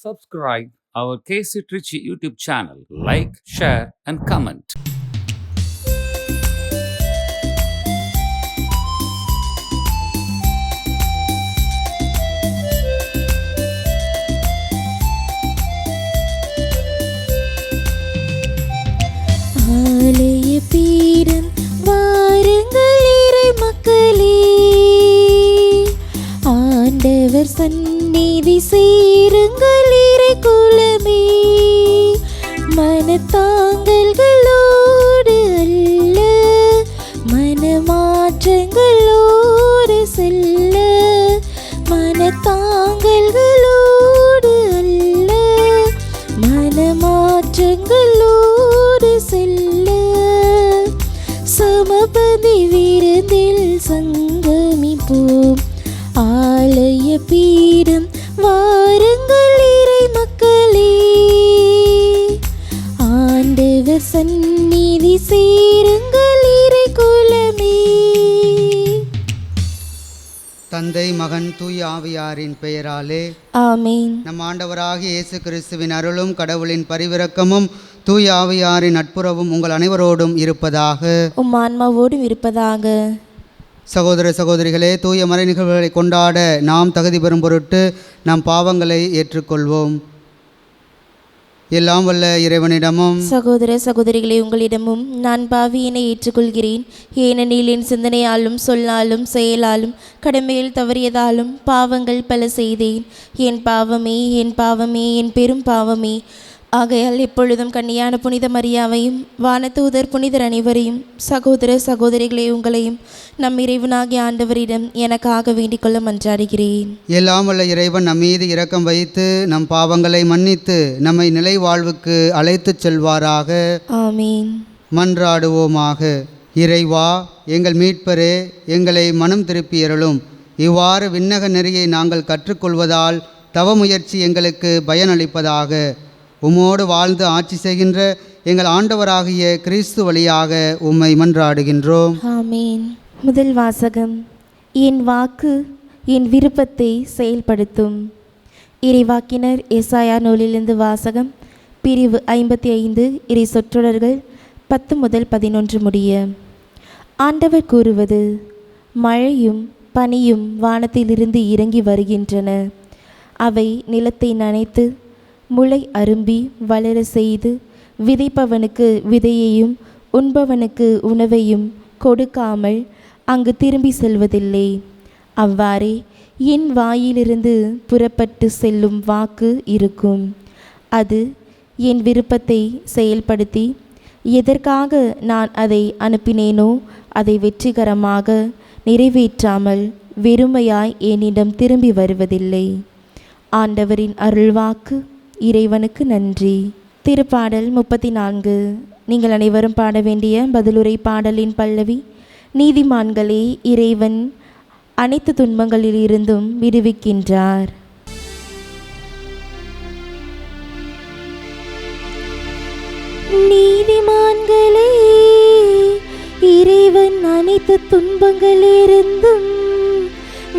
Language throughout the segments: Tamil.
subscribe our KC Trichy YouTube channel. Like, share, and comment. ஆலய பீடம் வாருங்கள் இறை மக்களே, ஆண்டவர் சந்நிதி சேருங்கள் இறை குலமே. மனத்தாங்கல்களோடு அல்ல, மனமாற்றங்களோடு செல்ல. மனத்தாங்கல்களோடு அல்ல, மனமாற்றங்களோடு செல்ல. சமபதி விருந்தில் சங்கமிப்போம். ஆலய பீடம் வாருங்கள் இறை மக்களே, ஆண்டவர் சந்நிதி சேருங்கள் இறை குலமே. தந்தை மகன் தூய ஆவியாரின் பெயராலே ஆமென். நம் ஆண்டவராகிய இயேசு கிறிஸ்துவின் அருளும் கடவுளின் பரிவிரக்கமும் தூய ஆவியாரின் நட்புறவும் உங்கள் அனைவரோடும் இருப்பதாக. உம் ஆன்மாவோடும் இருப்பதாக. சகோதர சகோதரிகளே, தூய மறை நிகழ்வுகளை கொண்டாட நாம் தகுதி பெறும் பொருட்டு நம் பாவங்களை ஏற்றுக்கொள்வோம். எல்லாம் வல்ல இறைவனிடமும் சகோதர சகோதரிகளே, உங்களிடமும் நான் பாவியினை ஏற்றுக்கொள்கிறேன். ஏனெனில் என் சிந்தனையாலும் சொல்லாலும் செயலாலும் கடமையில் தவறியதாலும் பாவங்கள் பல செய்தேன். என் பாவமே, என் பாவமே, என் பெரும் பாவமே. ஆகையால் எப்பொழுதும் கன்னியான புனித மரியாவையும் வானதூதர் புனிதர் அனைவரையும் சகோதர சகோதரிகளே உங்களையும் நம் இறைவனாகிய ஆண்டவரிடம் எனக்காக வேண்டிக் கொள்ள மன்றாடுகிறேன். எல்லாம் வல்ல இறைவன் நம் மீது இரக்கம் வைத்து நம் பாவங்களை மன்னித்து நம்மை நிலை வாழ்வுக்கு அழைத்துச் செல்வாராக. ஆமீன். மன்றாடுவோமாக. இறைவா, எங்கள் மீட்பரே, எங்களை மனம் திருப்பியருளும். இவ்வாறு விண்ணக நெறியை நாங்கள் கற்றுக்கொள்வதால் தவமுயற்சி எங்களுக்கு பயனளிப்பதாக. உம்மோடு வாழ்ந்து ஆட்சி செய்கின்ற எங்கள் ஆண்டவராகிய கிறிஸ்து வழியாக உம்மை மன்றாடுகின்றோம். ஆமீன். முதல் வாசகம். என் வாக்கு என் விருப்பத்தை செயல்படுத்தும். இறைவாக்கினர் எசாயா நூலிலிருந்து வாசகம். பிரிவு 55 இறை சொற்றொடர்கள் 10 முதல் 11 முடிய. ஆண்டவர் கூறுவது: மழையும் பனியும் வானத்திலிருந்து இறங்கி வருகின்றன. அவை நிலத்தை நனைத்து முளை அரும்பி வளர செய்து விதைப்பவனுக்கு விதையையும் உண்பவனுக்கு உணவையும் கொடுக்காமல் அங்கு திரும்பி செல்வதில்லை. அவ்வாறே என் வாயிலிருந்து புறப்பட்டு செல்லும் வாக்கு இருக்கும். அது என் விருப்பத்தை செயல்படுத்தி எதற்காக நான் அதை அனுப்பினேனோ அதை வெற்றிகரமாக நிறைவேற்றாமல் வெறுமையாய் என்னிடம் திரும்பி வருவதில்லை. ஆண்டவரின் அருள்வாக்கு. இறைவனுக்கு நன்றி. திருப்பாடல் 34. நீங்கள் அனைவரும் பாட வேண்டிய பதிலுரை பாடலின் பல்லவி. நீதிமான்களே, இறைவன் அனைத்து துன்பங்களிலிருந்தும் விடுவிக்கின்றார். நீதிமான்களே, இறைவன் அனைத்து துன்பங்களிலிருந்தும்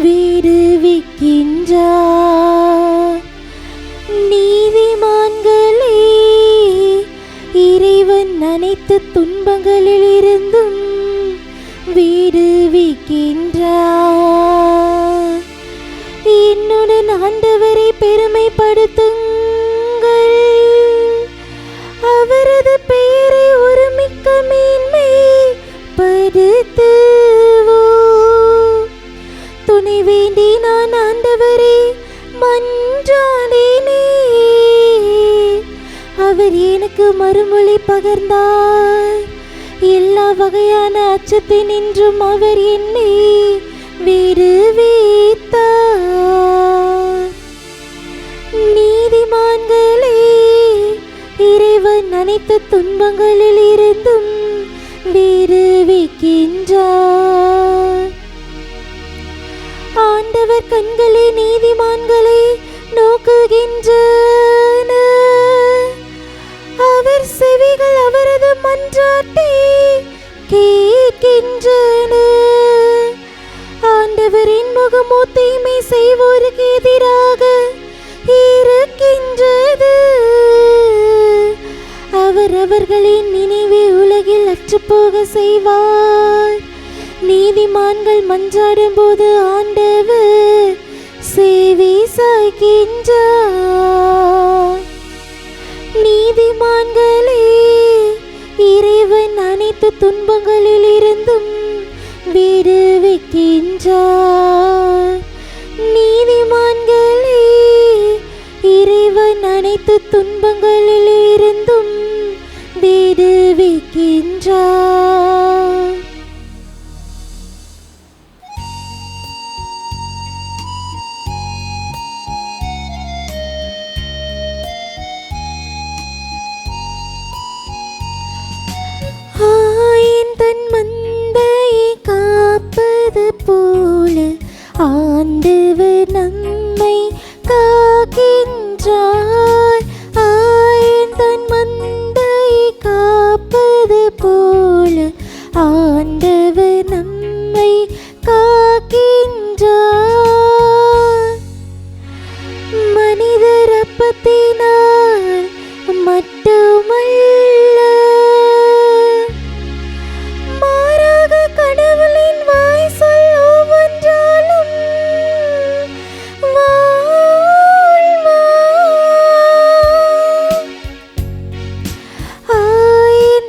விடுவிக்கின்றார். நீதிமான்களே, இறைவன் அனைத்து துன்பங்களிலிருந்தும் விடுவிக்கின்றார். என்னுடன் ஆண்டவரை பெருமைப்படுத்துங்கள், அவரது பெயரை ஒருமிக்க மேன்மை படுத்துவோம். துணை வேண்டி நான் ஆண்டவரை மன்றாடினே, அவர் எனக்கு மறுமொழி பகர்ந்தார். எல்லா வகையான அச்சத்தினின்றும் அவர் என்னை விடுவித்தார். நீதிமான்களே, இறைவன் அனைத்து துன்பங்களில் இருந்தும் விடுவிக்கின்றார். ஆண்டவர் கண்களே நீதிமான்களை நோக்குகின்றன, அவர் செவிகள் அவரது மன்றாட்டை கேட்கின்றன. ஆண்டவரின் முகமோ தீமை செய்வோருக்கு எதிராக இருக்கின்றது. அவர் அவர்களின் நினைவை உலகில் அற்றுப்போக செய்வார். நீதிமான்கள் மன்றாடும் போது ஆண்டவர் செவி சாய்க்கின்றார். நீதிமான்களே, இறைவன் அனைத்து துன்பங்களில் இருந்தும் விடுவிக்கின்றார். நீதிமான்களே, இறைவன் அனைத்து துன்பங்களில் இருந்தும் விடுவிக்கின்றார். தன் மந்தையை காப்பது போல ஆண்டவர் நம்மை காக்கின்றார். தன் மந்தையை காப்பது போல ஆண்டவர் நம்மை காக்கின்றார். மனிதர் அப்பத்தினால் மட்டுமல்ல, மாறாக கடவுளின் வாய் சொல் ஒவ்வொன்றாலும் வாழ்வார்.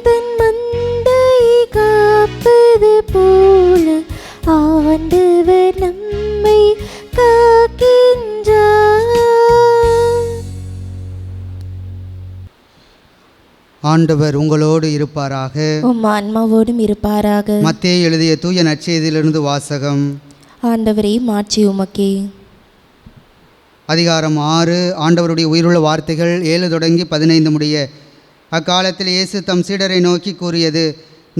தன் மந்தையை காப்பது போல ஆண்டவர் நம்மை காக்கின்றார். ஆண்டவர் உங்களோடு இருப்பாராக. உம் ஆன்மாவோடும் இருப்பாராக. மத்தேயு எழுதிய தூய நற்செய்தியிலிருந்து வாசகம். ஆண்டவரே, மாட்சி உமக்கே. அதிகாரம் 6. ஆண்டவருடைய உயிருள்ள வார்த்தைகள் 7 தொடங்கி 15 முடிய. அக்காலத்தில் இயேசு தம் சீடரை நோக்கி கூறியது: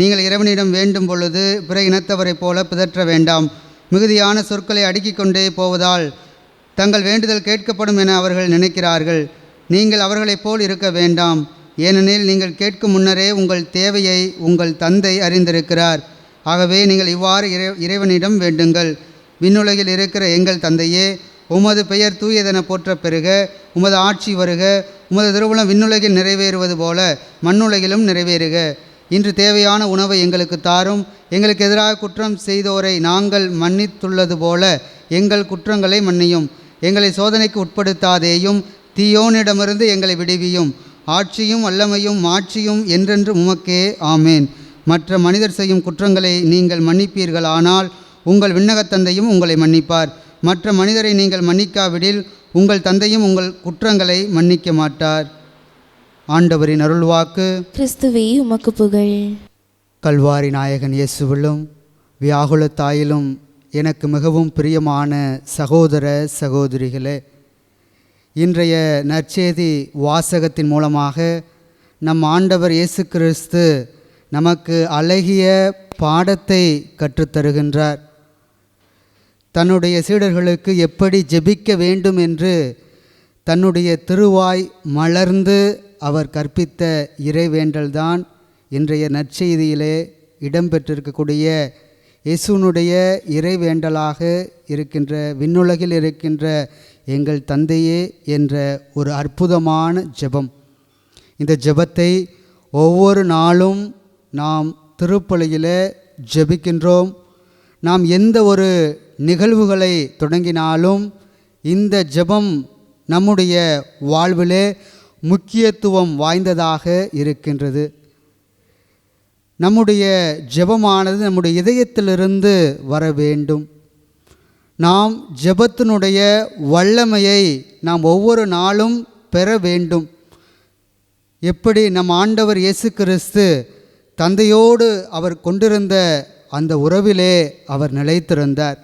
நீங்கள் இறைவனிடம் வேண்டும் பொழுது பிற இனத்தவரைப் போல பிதற்ற வேண்டாம். மிகுதியான சொற்களை அடுக்கிக் கொண்டே போவதால் தங்கள் வேண்டுதல் கேட்கப்படும் என அவர்கள் நினைக்கிறார்கள். நீங்கள் அவர்களைப் போல் இருக்க வேண்டாம். ஏனெனில் நீங்கள் கேட்கும் முன்னரே உங்கள் தேவையை உங்கள் தந்தை அறிந்திருக்கிறார். ஆகவே நீங்கள் இவ்வாறு இறைவனிடம் வேண்டுங்கள்: விண்ணுலகில் இருக்கிற எங்கள் தந்தையே, உமது பெயர் தூயதென போற்ற பெறுக. உமது ஆட்சி வருக. உமது திருவுளம் விண்ணுலகில் நிறைவேறுவது போல மண்ணுலகிலும் நிறைவேறுக. இன்று தேவையான உணவை எங்களுக்கு தாரும். எங்களுக்கு எதிராக குற்றம் செய்தோரை நாங்கள் மன்னித்துள்ளது போல எங்கள் குற்றங்களை மன்னியும். எங்களை சோதனைக்கு உட்படுத்தாதேயும், தீயோனிடமிருந்து எங்களை விடுவியும். ஆட்சியும் வல்லமையும் மாட்சியும் என்றென்று உமக்கே. ஆமேன். மற்ற மனிதர் செய்யும் குற்றங்களை நீங்கள் மன்னிப்பீர்களானால் உங்கள் விண்ணகத் தந்தையும் உங்களை மன்னிப்பார். மற்ற மனிதரை நீங்கள் மன்னிக்காவிடில் உங்கள் தந்தையும் உங்கள் குற்றங்களை மன்னிக்க மாட்டார். ஆண்டவரின் அருள்வாக்கு. கிறிஸ்துவே, உமக்கு புகழ். கல்வாரி நாயகன் இயேசுவிலும் வியாகுல தாயிலும் எனக்கு மிகவும் பிரியமான சகோதர சகோதரிகளே, இன்றைய நற்செய்தி வாசகத்தின் மூலமாக நம் ஆண்டவர் இயேசு கிறிஸ்து நமக்கு அழகிய பாடத்தை கற்றுத்தருகின்றார். தன்னுடைய சீடர்களுக்கு எப்படி ஜெபிக்க வேண்டும் என்று தன்னுடைய திருவாய் மலர்ந்து அவர் கற்பித்த இறைவேண்டல்தான் இன்றைய நற்செய்தியிலே இடம்பெற்றிருக்கக்கூடிய இயேசுனுடைய இறைவேண்டலாக இருக்கின்ற விண்ணுலகில் இருக்கின்ற எங்கள் தந்தையே என்ற ஒரு அற்புதமான ஜெபம். இந்த ஜெபத்தை ஒவ்வொரு நாளும் நாம் திருப்பலியிலே ஜெபிக்கின்றோம். நாம் எந்த ஒரு நிகழ்வுகளை தொடங்கினாலும் இந்த ஜெபம் நம்முடைய வாழ்விலே முக்கியத்துவம் வாய்ந்ததாக இருக்கின்றது. நம்முடைய ஜெபமானது நம்முடைய இதயத்திலிருந்து வர வேண்டும். நாம் ஜெபத்தினுடைய வல்லமையை நாம் ஒவ்வொரு நாளும் பெற வேண்டும். எப்படி நம் ஆண்டவர் இயேசு கிறிஸ்து தந்தையோடு அவர் கொண்டிருந்த அந்த உறவிலே அவர் நிலைத்திருந்தார்.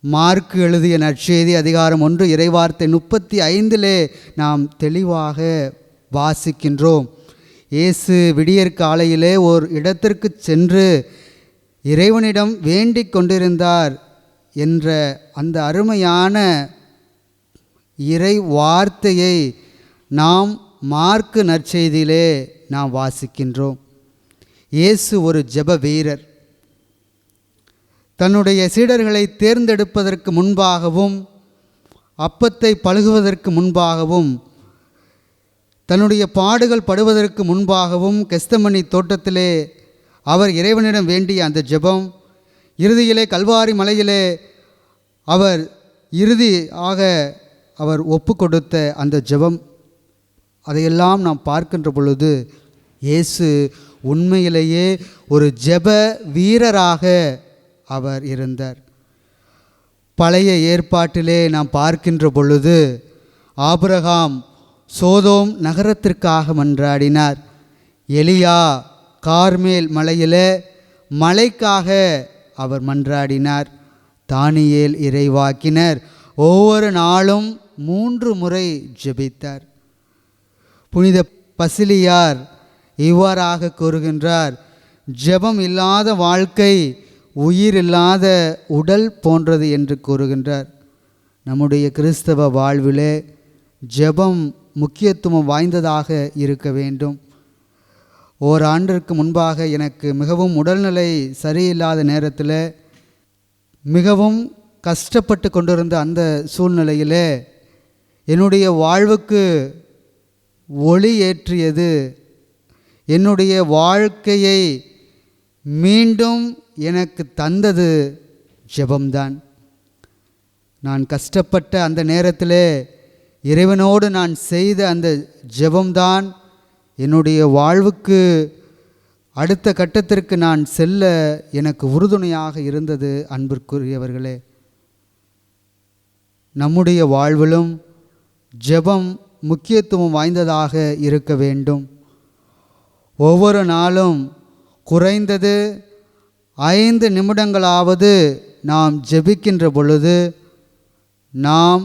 மார்க்கு எழுதிய நற்செய்தி அதிகாரம் 1 இறைவார்த்தை 35 நாம் தெளிவாக வாசிக்கின்றோம். இயேசு விடியற் காலையிலே ஓர் இடத்திற்கு சென்று இறைவனிடம் வேண்டிக் கொண்டிருந்தார் என்ற அந்த அருமையான இறை வார்த்தையை நாம் மார்க்கு நற்செய்தியிலே நாம் வாசிக்கின்றோம். இயேசு ஒரு ஜெப வீரர். தன்னுடைய சீடர்களை தேர்ந்தெடுப்பதற்கு முன்பாகவும் அப்பத்தை பழுகுவதற்கு முன்பாகவும் தன்னுடைய பாடுகள் படுவதற்கு முன்பாகவும் கெஸ்தமனி தோட்டத்திலே அவர் இறைவனிடம் வேண்டிய அந்த ஜெபம், இறுதியிலே கல்வாரி மலையிலே அவர் இறுதியாக அவர் ஒப்பு கொடுத்த அந்த ஜெபம், அதையெல்லாம் நாம் பார்க்கின்ற பொழுது இயேசு உண்மையிலேயே ஒரு ஜெப வீரராக அவர் இருந்தார். பழைய ஏற்பாட்டிலே நாம் பார்க்கின்ற பொழுது ஆபிரகாம் சோதோம் நகரத்திற்காக மன்றாடினார். எலியா கார்மேல் மலையிலே மலைக்காக அவர் மன்றாடினார். தானியேல் இறைவாக்கினர் ஒவ்வொரு நாளும் 3 முறை ஜெபித்தார். புனித பசிலியார் இவ்வாறாக கூறுகின்றார், ஜெபம் இல்லாத வாழ்க்கை உயிர் இல்லாத உடல் போன்றது என்று கூறுகின்றார். நம்முடைய கிறிஸ்தவ வாழ்விலே ஜெபம் முக்கியத்துவம் வாய்ந்ததாக இருக்க வேண்டும். ஓராண்டிற்கு முன்பாக எனக்கு மிகவும் உடல்நிலை சரியில்லாத நேரத்தில் மிகவும் கஷ்டப்பட்டு கொண்டிருந்த அந்த சூழ்நிலையிலே என்னுடைய வாழ்வுக்கு ஒளி ஏற்றியது, என்னுடைய வாழ்க்கையை மீண்டும் எனக்கு தந்தது ஜெபம்தான். நான் கஷ்டப்பட்ட அந்த நேரத்தில் இறைவனோடு நான் செய்த அந்த ஜெபம்தான் என்னுடைய வாழ்வுக்கு அடுத்த கட்டத்திற்கு நான் செல்ல எனக்கு உறுதுணையாக இருந்தது. அன்பிற்குரியவர்களே, நம்முடைய வாழ்விலும் ஜெபம் முக்கியத்துவம் வாய்ந்ததாக இருக்க வேண்டும். ஒவ்வொரு நாளும் குறைந்தது 5 நிமிடங்களாவது நாம் ஜெபிக்கின்ற பொழுது நாம்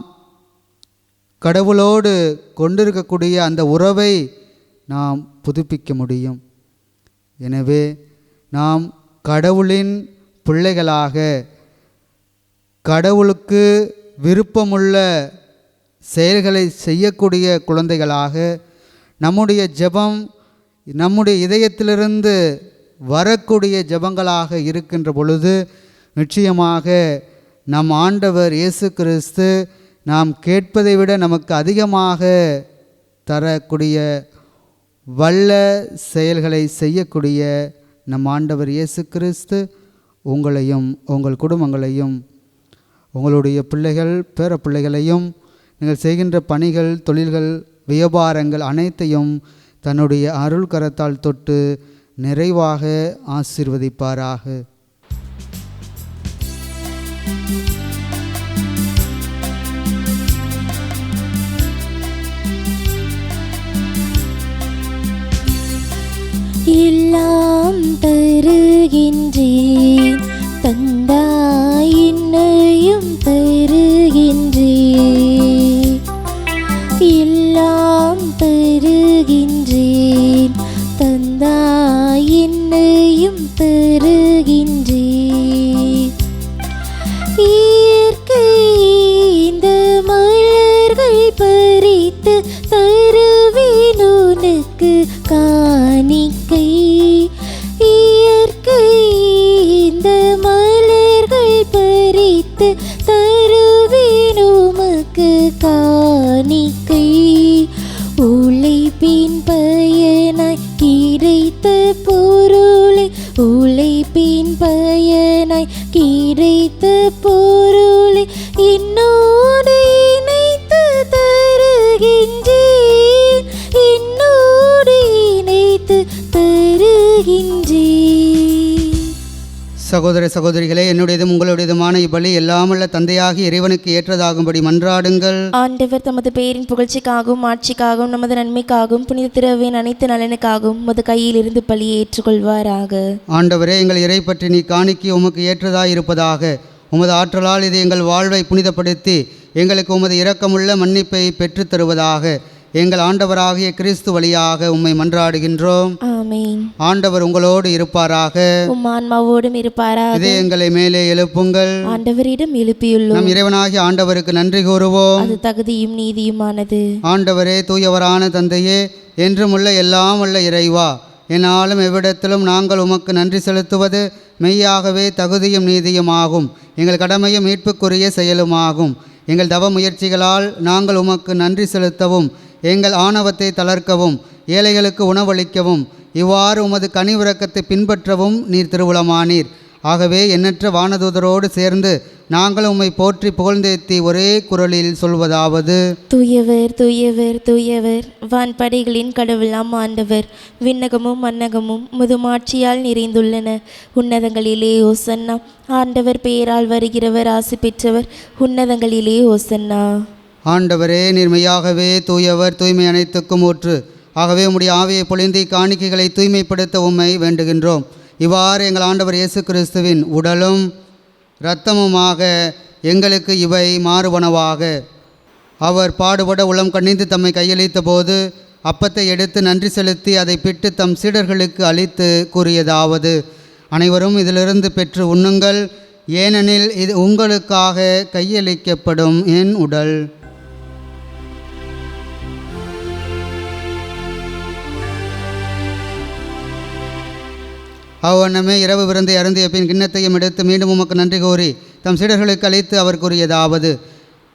கடவுளோடு கொண்டிருக்கக்கூடிய அந்த உறவை நாம் புதுப்பிக்க முடியும். எனவே நாம் கடவுளின் பிள்ளைகளாக, கடவுளுக்கு விருப்பமுள்ள செயல்களை செய்யக்கூடிய குழந்தைகளாக, நம்முடைய ஜெபம் நம்முடைய இதயத்திலிருந்து வரக்கூடிய ஜெபங்களாக இருக்கின்ற பொழுது நிச்சயமாக நம் ஆண்டவர் இயேசு கிறிஸ்து நாம் கேட்பதை விட நமக்கு அதிகமாக தரக்கூடிய வல்ல செயல்களை செய்யக்கூடிய நம் ஆண்டவர் இயேசு கிறிஸ்து உங்களையும் உங்கள் குடும்பங்களையும் உங்களுடைய பிள்ளைகள் பேர பிள்ளைகளையும் நீங்கள் செய்கின்ற பணிகள், தொழில்கள், வியாபாரங்கள் அனைத்தையும் தன்னுடைய அருள் கரத்தால் தொட்டு நிறைவாக ஆசீர்வதிப்பாராக. எல்லாம் தருகின்றேன் தந்தாய், என்னையும் தருகின்றேன். எல்லாம் தருகின்றேன் தந்தாய், என்னையும் தருகின்றேன். இயற்கை இந்த மலர்கள் பறித்து தருவேன் உனக்கு காணிக்கை. இயற்கை இந்த மலர்கள் பறித்து தருவேன் உமக்கு காணிக்கை. உழைப்பின் பயனாய் கிடைத்த பொருளை, உழைப்பின் பயனாய் கிடைத்த பொருளை என்னோடு இணைத்து தருகின்றேன், என்னோடு இணைத்து தருகின்றேன். சகோதர சகோதரிகளே, என்னுடையதும் உங்களுடையதுமான இப்பலி எல்லாமல்ல தந்தையாகி இறைவனுக்கு ஏற்றதாகும்படி மன்றாடுங்கள். ஆண்டவர் தமது பெயரின் புகழ்ச்சிக்காகவும் ஆட்சிக்காகவும் நமது நன்மைக்காகவும் புனித திருவின் அனைத்து நலனுக்காகவும் உமது கையில் இருந்து பலியை ஏற்றுக்கொள்வாராக. ஆண்டவரே, எங்கள் இறை பற்றி நீ காணிக்கை உமக்கு ஏற்றதாய் இருப்பதாக. உமது ஆற்றலால் இது எங்கள் வாழ்வை புனிதப்படுத்தி எங்களுக்கு உமது இரக்கமுள்ள மன்னிப்பை பெற்றுத் தருவதாக. எங்கள் ஆண்டவராகிய கிறிஸ்து வழியாக உம்மை மன்றாடுகின்றோம். ஆமென். ஆண்டவர் உங்களோடு இருப்பாராக, உம் ஆன்மாவோடும் இருப்பாராக. இதயங்களை மேலே எழுப்புங்கள். ஆண்டவரிடம் எழுப்பியுள்ளோம். நம் இறைவனாகிய ஆண்டவருக்கு நன்றி கூறுவோம். அது தகுதியும் நீதியுமானது. ஆண்டவரே, தூயவரான தந்தையே, என்றும் உள்ள எல்லாம் உள்ள இறைவா, என்னாலும் எவ்விடத்திலும் நாங்கள் உமக்கு நன்றி செலுத்துவது மெய்யாகவே தகுதியும் நீதியுமாகும், எங்கள் கடமையும் மீட்புக்குரிய செயலுமாகும். எங்கள் தவ முயற்சிகளால் நாங்கள் உமக்கு நன்றி செலுத்தவும் எங்கள் ஆணவத்தை தளர்க்கவும் ஏழைகளுக்கு உணவளிக்கவும் இவ்வாறு உமது கனிவிரக்கத்தை பின்பற்றவும் நீர் திருவுளமானீர். ஆகவே எண்ணற்ற வானதூதரோடு சேர்ந்து நாங்கள் உம்மை போற்றி புகழ்ந்தேத்தி ஒரே குரலில் சொல்வதாவது: தூயவர் தூயவர் தூயவர், வான்படைகளின் கடவுளாம் ஆண்டவர். விண்ணகமும் மன்னகமும் முதுமாட்சியால் நிறைந்துள்ளன. உன்னதங்களிலே ஓசன்னா. ஆண்டவர் பெயரால் வருகிறவர் ஆசி பெற்றவர். உன்னதங்களிலே ஓசன்னா. ஆண்டவரே, நீர்மையாகவே தூயவர், தூய்மை அனைத்துக்கும் ஊற்று. ஆகவே உம்முடைய ஆவியை பொழிந்து காணிக்கைகளை தூய்மைப்படுத்த உம்மை வேண்டுகின்றோம். இவ்வாறு எங்கள் ஆண்டவர் இயேசு கிறிஸ்துவின் உடலும் இரத்தமுமாக எங்களுக்கு இவை மாறுவனவாக. அவர் பாடுபட உளம் கனிந்து தம்மை கையளித்த போது அப்பத்தை எடுத்து நன்றி செலுத்தி அதை பிட்டு தம் சீடர்களுக்கு அளித்து கூறியதாவது: அனைவரும் இதிலிருந்து பெற்று உண்ணுங்கள், ஏனெனில் இது உங்களுக்காக கையளிக்கப்படும் என் உடல். அவ்வண்ணமே இரவு விருந்தை அருந்திய பின் கிண்ணத்தையும் எடுத்து மீண்டும் உமக்கு நன்றி கூறி தம் சீடர்களுக்கு அளித்து அவர் கூறியதாவது: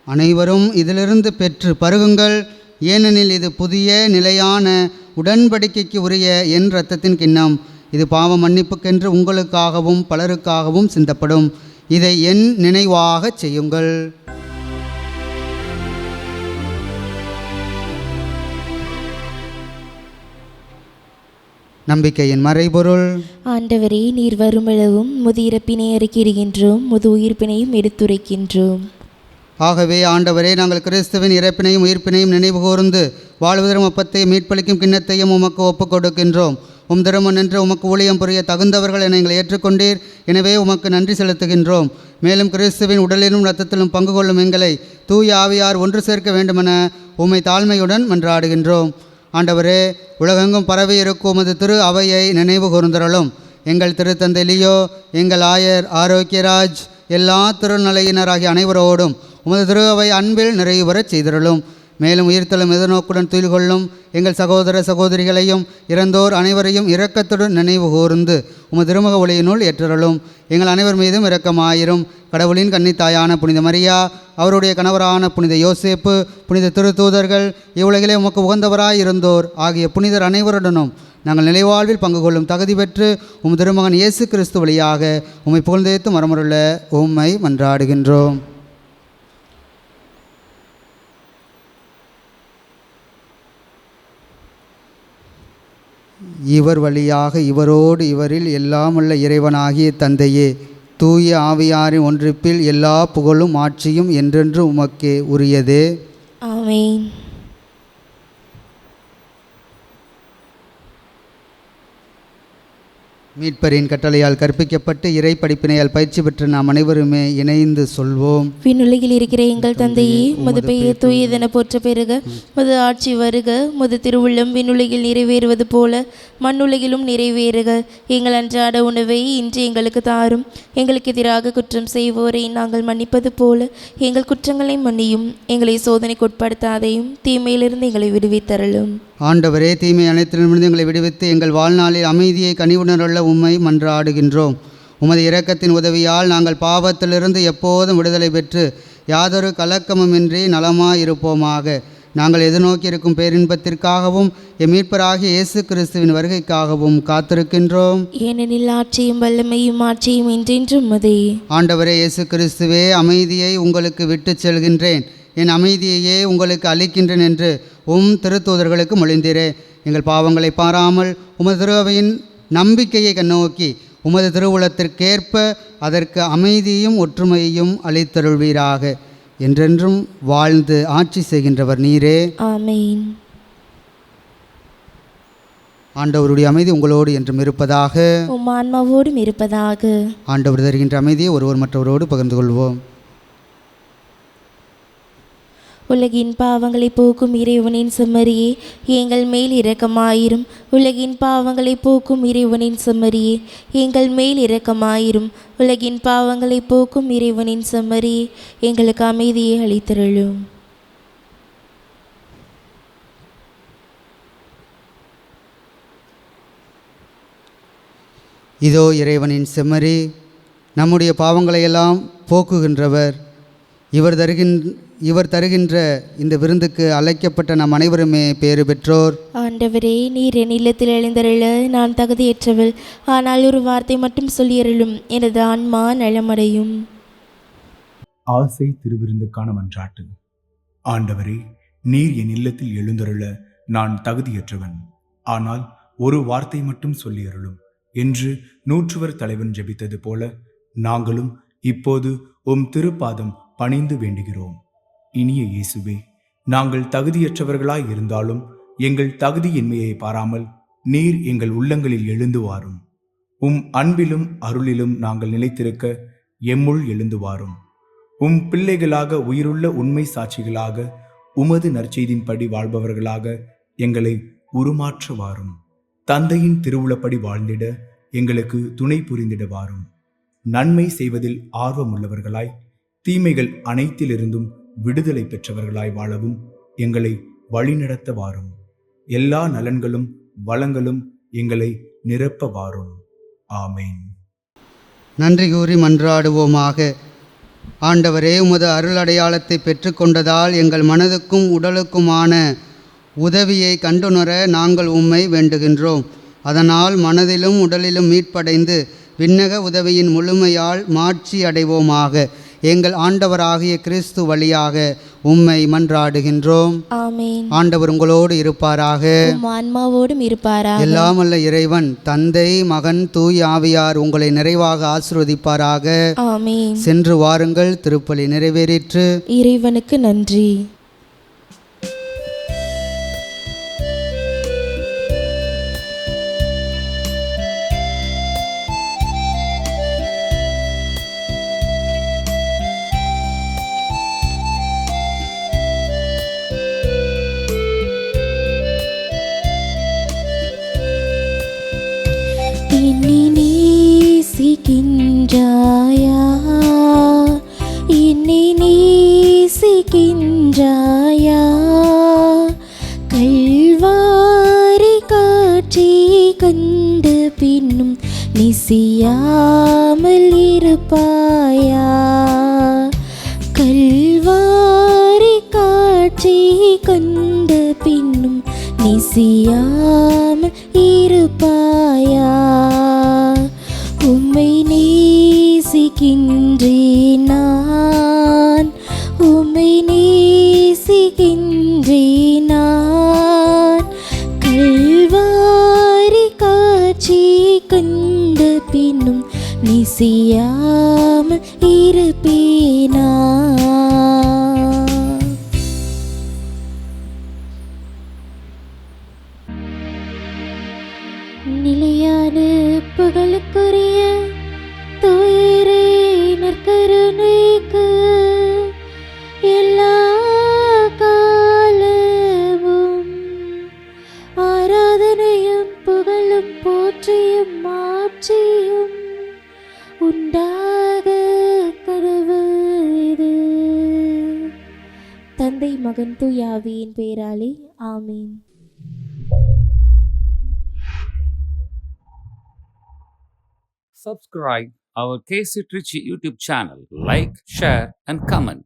அனைவரும் இதிலிருந்து பெற்று பருகுங்கள், ஏனெனில் இது புதிய நிலையான உடன்படிக்கைக்கு உரிய என் இரத்தத்தின் கிண்ணம். இது பாவ மன்னிப்புக்கென்று உங்களுக்காகவும் பலருக்காகவும் சிந்தப்படும். இதை என் நினைவாக செய்யுங்கள். நம்பிக்கையின் மறைபொருள். ஆண்டவரே, நீர் வருமளவும் முது இறப்பினை அறிக்கிடுகின்றோம், முது உயிர்ப்பினையும் எடுத்துரைக்கின்றோம். ஆகவே ஆண்டவரே, நாங்கள் கிறிஸ்துவின் இறப்பினையும் உயிர்ப்பினையும் நினைவு கூர்ந்து வாழ்வதரும் அப்பத்தையும் மீட்பளிக்கும் கிண்ணத்தையும் உமக்கு ஒப்புக் கொடுக்கின்றோம். உம் திருமணம் நின்று உமக்கு ஊழியம் புரிய தகுந்தவர்கள் என எங்களை ஏற்றுக்கொண்டீர். எனவே உமக்கு நன்றி செலுத்துகின்றோம். மேலும் கிறிஸ்துவின் உடலிலும் இரத்தத்திலும் பங்கு கொள்ளும் எங்களை தூய ஆவியார் ஒன்று சேர்க்க வேண்டுமென உம்மை தாழ்மையுடன் மன்றாடுகின்றோம். ஆண்டவரே, உலகெங்கும் பரவி இருக்கும் உமது திரு அவையை நினைவு கூர்ந்தருளும். எங்கள் திருத்தந்தை லியோ, எங்கள் ஆயர் ஆரோக்கியராஜ், எல்லா திருநிலையினராகிய அனைவரோடும் உமது திரு அவை அன்பில் நிறைவு பெறச் செய்திருளும். மேலும் உயிர்த்தலும் எதிர்நோக்குடன் துயில் கொள்ளும் எங்கள் சகோதர சகோதரிகளையும் இறந்தோர் அனைவரையும் இரக்கத்துடன் நினைவு கூர்ந்து உமது திருமுக ஒளியினுள் ஏற்றருளும். எங்கள் அனைவர் மீதும் இரக்கமாயிரும். கடவுளின் கன்னித்தாயான புனித மரியா, அவருடைய கணவரான புனித யோசேப்பு, புனித திருத்தூதர்கள், இவ்வுலகிலே உமக்கு உகந்தவராய் இருந்தோர் ஆகிய புனிதர் அனைவருடனும் நாங்கள் நிலைவாழ்வில் பங்கு கொள்ளும் தகுதி பெற்று உம் திருமகன் இயேசு கிறிஸ்து வழியாக உம்மை புகழ்ந்தேத்து மரமருள உம்மை மன்றாடுகின்றோம். இவர் வழியாக இவரோடு இவரில் எல்லாம் உள்ள இறைவனாகிய தந்தையே, தூய ஆவியாரின் ஒன்றிப்பில் எல்லா புகழும் ஆட்சியும் என்றென்று உமக்கே உரியதே. ஆமென். மீட்பரின் கட்டளையால் கற்பிக்கப்பட்டு இறை படிப்பினையால் பயிற்சி பெற்று நாம் அனைவருமே இணைந்து சொல்வோம்: விண்ணுலகில் இருக்கிற எங்கள் தந்தையே, உமது பெயர் தூயதென போற்ற பெறுக. உமது ஆட்சி வருக. உமது திருவுள்ளம் விண்ணுலகில் நிறைவேறுவது போல மண்ணுலகிலும் நிறைவேறுக. எங்கள் அன்றாட உணவை இன்று எங்களுக்கு தாரும். எங்களுக்கு எதிராக குற்றம் செய்வோரை நாங்கள் மன்னிப்பது போல எங்கள் குற்றங்களை மன்னியும். எங்களை சோதனைக்கு உட்படுத்தாதையும் தீமையிலிருந்து எங்களை விடுவித்தருளும். ஆண்டவரே, தீமை அனைத்திலிருந்து எங்களை விடுவித்து எங்கள் வாழ்நாளில் அமைதியை கனிவுணருள்ள உம்மை மன்றாடுகின்றோம். உமது இரக்கத்தின் உதவியால் நாங்கள் பாவத்திலிருந்து எப்போதும் விடுதலை பெற்று யாதொரு கலக்கமுமின்றி நலமாயிருப்போமாக. நாங்கள் எதிர்நோக்கி இருக்கும் பேரின்பத்திற்காகவும் எம் மீட்பராகிய இயேசு கிறிஸ்துவின் வருகைக்காகவும் காத்திருக்கின்றோம். ஏனெனில் ஆட்சியும் வல்லமையும் ஆட்சியும் என்றென்றும் உமதே. ஆண்டவரே இயேசு கிறிஸ்துவே, அமைதியை உங்களுக்கு விட்டுச் செல்கின்றேன், என் அமைதியையே உங்களுக்கு அளிக்கின்றேன் என்று உம் திருத்தூதர்களுக்கு மொழிந்தீரே. எங்கள் பாவங்களை பாராமல் உமது திருவையின் நம்பிக்கையை கண்ணோக்கி உமது திருவுளத்திற்கேற்ப அதற்கு அமைதியும் ஒற்றுமையையும் அளித்தருள்வீராக. என்றென்றும் வாழ்ந்து ஆட்சி செய்கின்றவர் நீரே. ஆமென். ஆண்டவருடைய அமைதி உங்களோடு என்றும் இருப்பதாக. உம் ஆன்மாவோடும் இருப்பதாக. ஆண்டவர் தருகின்ற அமைதியை ஒருவர் மற்றவரோடு பகிர்ந்து கொள்வோம். உலகின் பாவங்களை போக்கும் இறைவனின் செம்மறியே, எங்கள் மேல் இரக்கமாயிரும். உலகின் பாவங்களை போக்கும் இறைவனின் செம்மறியே, எங்கள் மேல் இரக்கமாயிரும். உலகின் பாவங்களை போக்கும் இறைவனின் செம்மறியே, எங்களுக்கு அமைதியை அளித்தருளும். இதோ இறைவனின் செம்மறி, நம்முடைய பாவங்களையெல்லாம் போக்குகின்றவர். இவர் தருகின்ற இந்த விருந்துக்கு அழைக்கப்பட்ட நம் அனைவருமே பேறு பெற்றோர். ஆண்டவரே, நீர் என் இல்லத்தில் எழுந்தருள நான் தகுதியற்றவள். ஆனால் ஒரு வார்த்தை மட்டும் சொல்லியருளும், எனது ஆன்மா நலமடையும். ஆசை திருவிருந்துக்கான மன்றாட்டு. ஆண்டவரே, நீர் என் இல்லத்தில் எழுந்தருள நான் தகுதியற்றவன். ஆனால் ஒரு வார்த்தை மட்டும் சொல்லியருளும் என்று நூற்றுவர் தலைவன் ஜெபித்தது போல நாங்களும் இப்போது உம் திருப்பாதம் பணிந்து வேண்டுகிறோம். இனிய இயேசுவே, நாங்கள் தகுதியற்றவர்களாய் இருந்தாலும் எங்கள் தகுதியின்மையை பாராமல் நீர் எங்கள் உள்ளங்களில் எழுந்து வாரும். உம் அன்பிலும் அருளிலும் நாங்கள் நிலைத்திருக்க எம்முள் எழுந்து வாரும். உம் பிள்ளைகளாக உயிருள்ள உண்மை சாட்சிகளாக உமது நற்செய்தின்படி வாழ்பவர்களாக எங்களை உருமாற்ற வாரும். தந்தையின் திருவுளப்படி வாழ்ந்திட எங்களுக்கு துணை புரிந்திட வாரும். நன்மை செய்வதில் ஆர்வமுள்ளவர்களாய் தீமைகள் அனைத்திலிருந்தும் விடுதலை பெற்றவர்களாய் வாழவும் எங்களை வழிநடத்த வாரும். எல்லா நலன்களும் வளங்களும் எங்களை நிரப்ப வாரும். ஆமேன். நன்றி கூறி மன்றாடுவோமாக. ஆண்டவரே, உமது அருள் அடையாளத்தை பெற்றுக்கொண்டதால் எங்கள் மனதுக்கும் உடலுக்குமான உதவியை கண்டுணர நாங்கள் உம்மை வேண்டுகின்றோம். அதனால் மனதிலும் உடலிலும் மீட்படைந்து விண்ணக உதவியின் முழுமையால் மாட்சி அடைவோமாக. எங்கள் ஆண்டவராகிய கிறிஸ்து வழியாக உம்மை மன்றாடுகின்றோம். ஆமென். ஆண்டவர் உங்களோடு இருப்பாராக. உம் ஆன்மாவோடும் இருப்பாராக. எல்லாம் வல்ல இறைவன் தந்தை, மகன், தூய் ஆவியார் உங்களை நிறைவாக ஆசீர்வதிப்பாராக. ஆமென். சென்று வாருங்கள், திருப்பலி நிறைவேறிற்று. இறைவனுக்கு நன்றி. என்னை நேசிக்கின்றாயா, என்னை நேசிக்கின்றாயா, கல்வாரி காட்சி கண்டு பின்னும் நிசியாமல் இருப்பாயா, கல்வாரி காட்சி கண்டு பின்னும் நிசியாமல் இருப்பாயா. உம்மை நேசிக்கின்றேன் நான், உம்மை நேசிக்கின்றேன் நான், கல்வாரி காட்சி கண்டு பின்னும் நிசியாமல் இருப்பேனா. நிலையான புகழுக்குரிய தூயரே, நற்கருணைக்கு எல்லா காலமும் ஆராதனையும் புகழும் போற்றியும் மாட்சியும் உண்டாக கடவுது. தந்தை, மகன், தூய ஆவியின் பெயராலே ஆமீன். Subscribe our KC Trichy YouTube channel. Like, share and comment.